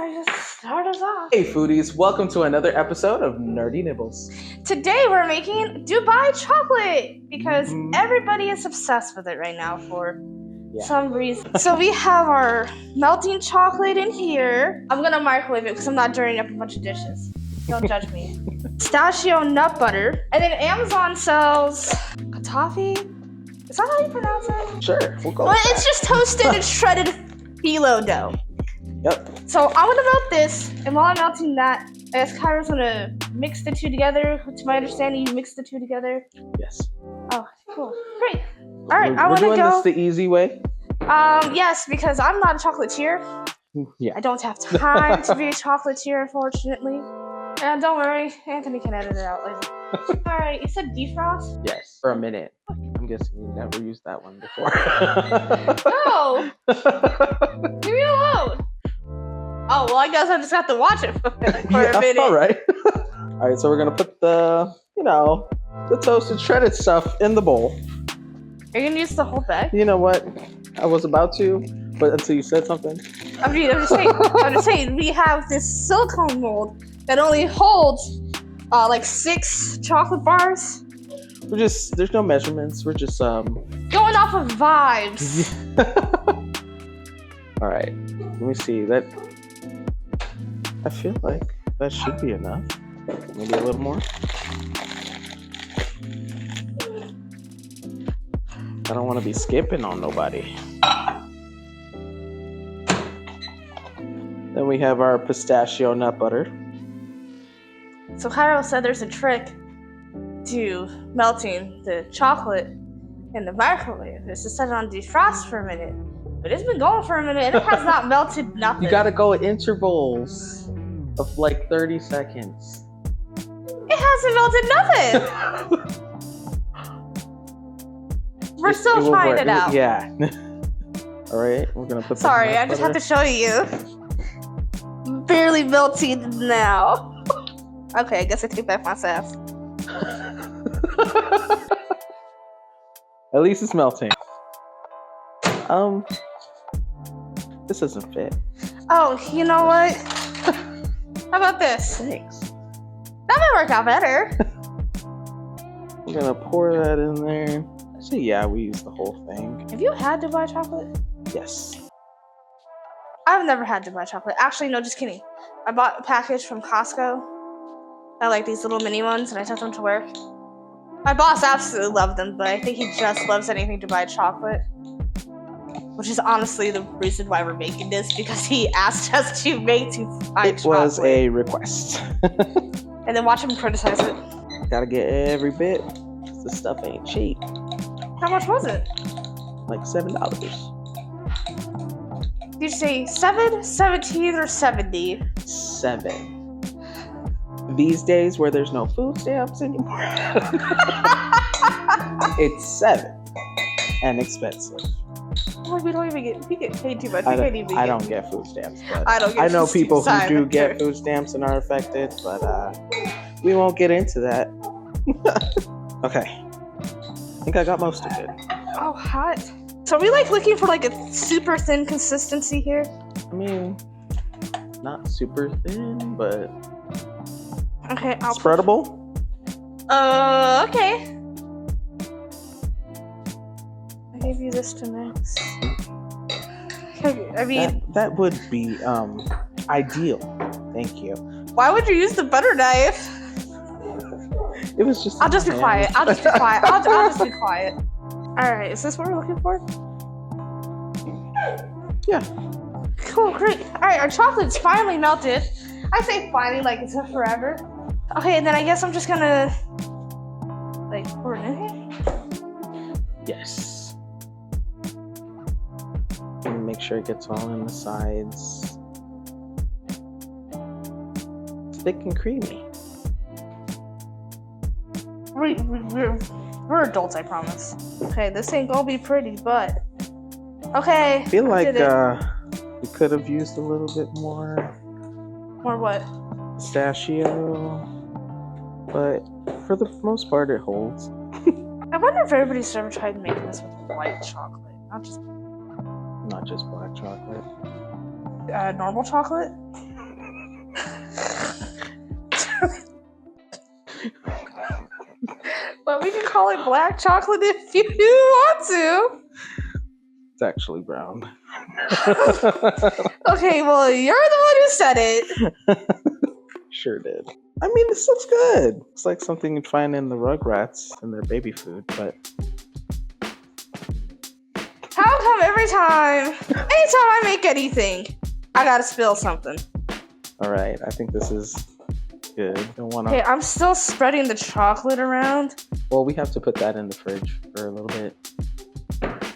just start us off. Hey foodies, welcome to another episode of Nerdy Nibbles. Today we're making Dubai chocolate because everybody is obsessed with it right now for some reason. So we have our melting chocolate in here. I'm gonna microwave it because I'm not dirtying up a bunch of dishes. Don't judge me. Pistachio nut butter. And then Amazon sells katafi. Is that how you pronounce it? Sure, we'll go. But it's just toasted and shredded phyllo dough. Yep. So I'm gonna melt this, and while I'm melting that, I guess Kihro's gonna mix the two together. To my understanding, you mix the two together. Yes. Oh, cool. Great. All right, I We're want to doing go. this the easy way. Yes, because I'm not a chocolatier. Yeah. I don't have time to be a chocolatier, unfortunately. And don't worry, Anthony can edit it out later. All right, you said defrost? Yes. For a minute. I'm guessing you never used that one before. No. Leave me alone. Oh, well, I guess I just have to watch it for a minute. All right. All right, so we're going to put the toasted shredded stuff in the bowl. Are you going to use the whole bag? You know what? I was about to, but until you said something. I'm just saying, we have this silicone mold that only holds like 6 chocolate bars. There's no measurements. We're just going off of vibes. All right, let me see that. I feel like that should be enough. Maybe a little more. I don't want to be skipping on nobody. Then we have our pistachio nut butter. So Kihro said there's a trick to melting the chocolate in the microwave. It's to set it on defrost for a minute. But it's been going for a minute and it has not melted nothing. You gotta go at intervals of like 30 seconds. It hasn't melted nothing. We're still trying it out. Yeah. All right, we're gonna put. Sorry, I just have to show you. Barely melting now. Okay, I guess I take back my sass. At least it's melting. This doesn't fit. Oh, you know what? How about this? Thanks. That might work out better. I'm gonna pour that in there. So yeah, we use the whole thing. Have you had Dubai chocolate? Yes. I've never had Dubai chocolate. Actually, no, just kidding. I bought a package from Costco. I like these little mini ones, and I took them to work. My boss absolutely loved them, but I think he just loves anything Dubai chocolate. Which is honestly the reason why we're making this, because he asked us to make Dubai chocolate. It was a request. And then watch him criticize it. Gotta get every bit. This stuff ain't cheap. How much was it? Like $7. Did you say 7, 17, or 70? 7. These days where there's no food stamps anymore, it's 7 and expensive. Oh, we get paid too much. I don't get food stamps, but I know people who do get food stamps and are affected, but we won't get into that. Okay, I think I got most of it. Oh, hot. So are we like looking for like a super thin consistency here? I mean, not super thin, but okay. Spreadable. Okay. I gave you this to mix. I mean, that would be ideal. Thank you. Why would you use the butter knife? It was just. I'll just be quiet. I'll just be quiet. All right. Is this what we're looking for? Yeah. Cool. Great. All right. Our chocolate's finally melted. I say finally, like it took forever. Okay, and then I guess I'm just gonna like pour it in here. Yes. And make sure it gets all in the sides. Thick and creamy. We're adults, I promise. Okay, this ain't gonna be pretty, but okay. I feel like we could have used a little bit more. More what? Pistachio, but for the most part, it holds. I wonder if everybody's ever tried making this with white chocolate, not just black chocolate. Normal chocolate. But we can call it black chocolate if you want to. It's actually brown. Okay, well, you're the one who said it. Sure did. I mean, this looks good. It's like something you'd find in the Rugrats in their baby food, but... How come anytime I make anything, I gotta spill something? Alright, I think this is good. Don't wanna... Okay, I'm still spreading the chocolate around. Well, we have to put that in the fridge for a little bit.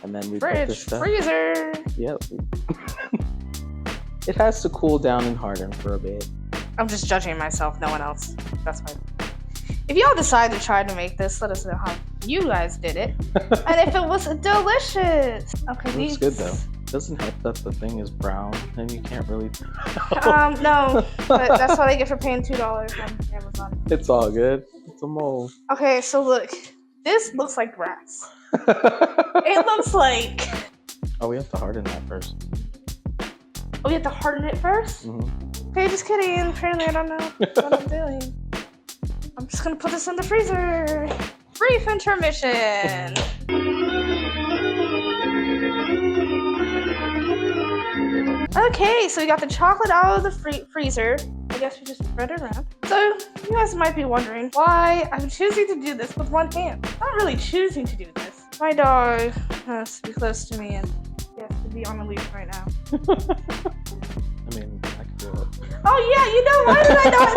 And then we put this stuff... freezer! Yep. It has to cool down and harden for a bit. I'm just judging myself, no one else. That's fine. If y'all decide to try to make this, let us know how you guys did it. And if it was delicious. Okay, it looks good though. Doesn't help that the thing is brown and you can't really no. But that's what I get for paying $2 on Amazon. It's all good. It's a mold. Okay, so look. This looks like grass. It looks like... Oh, we have to harden that first. Oh, we have to harden it first? Mm-hmm. Okay, just kidding. Apparently I don't know what I'm doing. I'm just gonna put this in the freezer. Brief intermission. Okay, so we got the chocolate out of the freezer. I guess we just spread it around. So you guys might be wondering why I'm choosing to do this with one hand. I'm not really choosing to do this. My dog has to be close to me and he has to be on a leash right now. I mean, I can do it. Oh yeah, you know why did I not?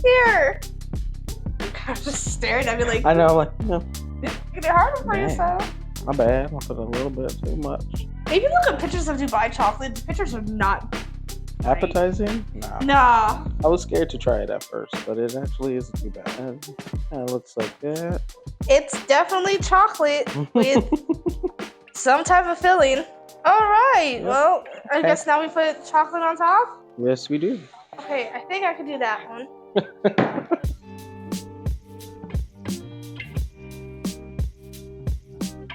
Here, go. I'm just staring at me like. I know, like, no. Make it harder for yourself. My bad. I put a little bit too much. If you look at pictures of Dubai chocolate, the pictures are not great. Appetizing? Nah. Nah. I was scared to try it at first, but it actually isn't too bad. It looks like that. It's definitely chocolate with some type of filling. All right. Yep. Well, I guess now we put chocolate on top. Yes, we do. Okay, I think I could do that one.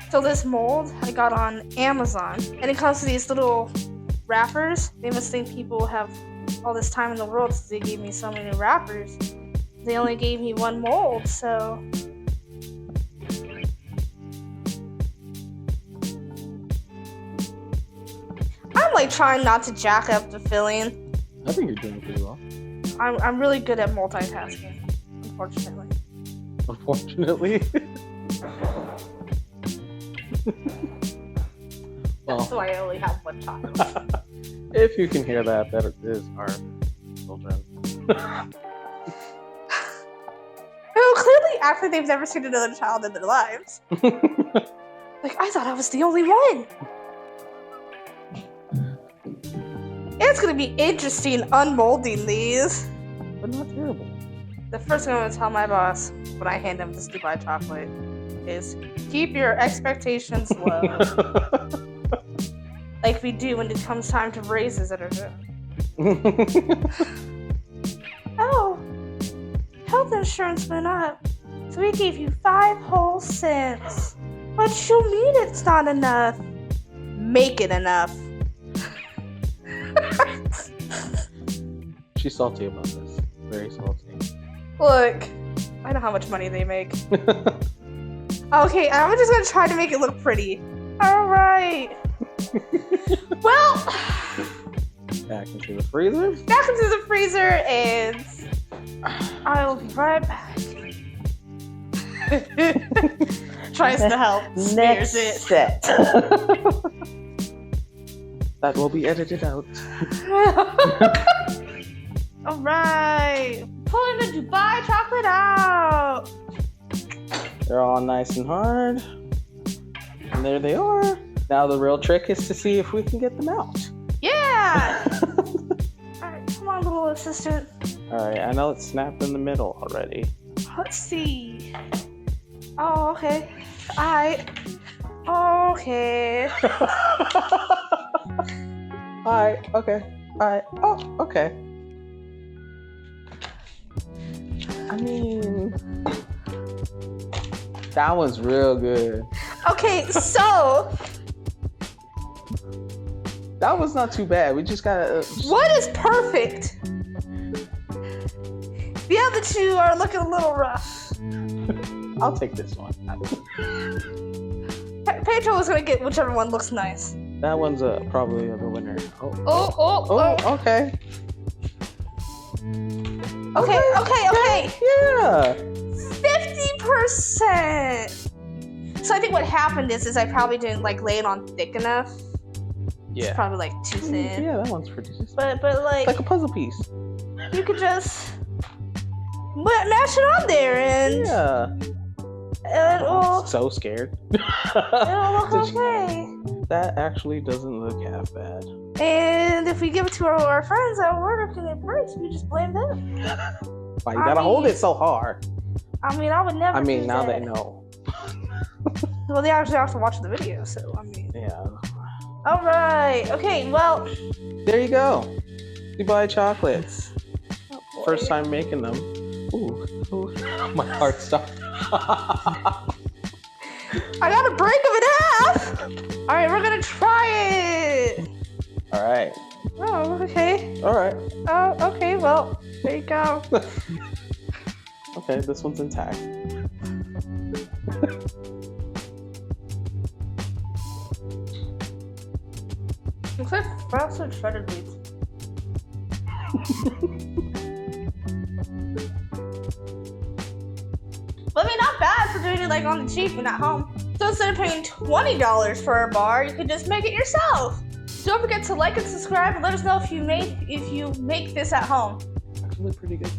So this mold I got on Amazon, and it comes to these little wrappers. They must think people have all this time in the world since they gave me so many wrappers. They only gave me one mold, so... I'm like trying not to jack up the filling. I think you're doing pretty well. I'm really good at multitasking, unfortunately. Unfortunately? That's why I only have one child. If you can hear that, that is our children. Who clearly act like they've never seen another child in their lives. Like, I thought I was the only one. It's gonna be interesting unmolding these. But not terrible. The first thing I'm gonna tell my boss when I hand him this Dubai chocolate is keep your expectations low. Like we do when it comes time to raises at our job. Oh, health insurance went up, so we gave you 5 whole cents. What you mean it's not enough? Make it enough. She's salty about this. Very salty. Look, I know how much money they make. Okay, I'm just gonna try to make it look pretty. Alright. Well, back into the freezer. Back into the freezer, and I'll be right back. Tries to help. Next it. set. That will be edited out. Alright. Pulling the Dubai chocolate out. They're all nice and hard. And there they are. Now the real trick is to see if we can get them out. Yeah! Alright, come on, little assistant. Alright, I know it's snapped in the middle already. Let's see. Oh, okay. Alright. Okay. Alright, okay. Alright. Oh, okay. I mean, that one's real good. Okay, so that was not too bad. We just gotta. What is perfect The other two are looking a little rough. I'll take this one. Pedro is gonna get whichever one looks nice. That one's probably the winner. Oh, okay. Okay. Yeah. 50%. So I think what happened is I probably didn't like lay it on thick enough. Yeah. It's probably like too thin. Yeah, that one's pretty. But It's like a puzzle piece. You could just mash it on there and I'm so scared. it'll look okay. That actually doesn't look half bad. And if we give it to our friends at work and it breaks, we just blame them. Why you gotta hold it so hard? I mean, I would never. do now that. they know. Well, they actually have to watch the video, so I mean. Yeah. All right. Okay. Well. There you go. Dubai chocolates. Oh, boy. First time making them. Ooh. My heart stopped. I gotta break them in half. All right, we're gonna try it. All right. Oh, okay. All right. Oh, okay. Well, there you go. Okay, this one's intact. Looks like frosted shredded wheat. Well, I mean, not bad for doing it like on the cheap and at home. So instead of paying $20 for a bar, you could just make it yourself. Don't forget to like and subscribe and let us know if you make this at home. Actually, pretty good.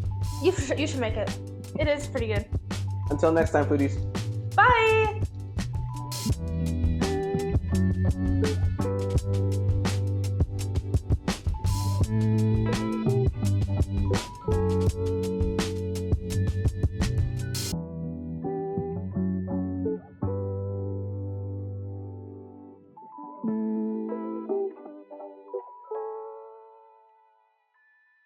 You should make it. It is pretty good. Until next time, foodies. Bye.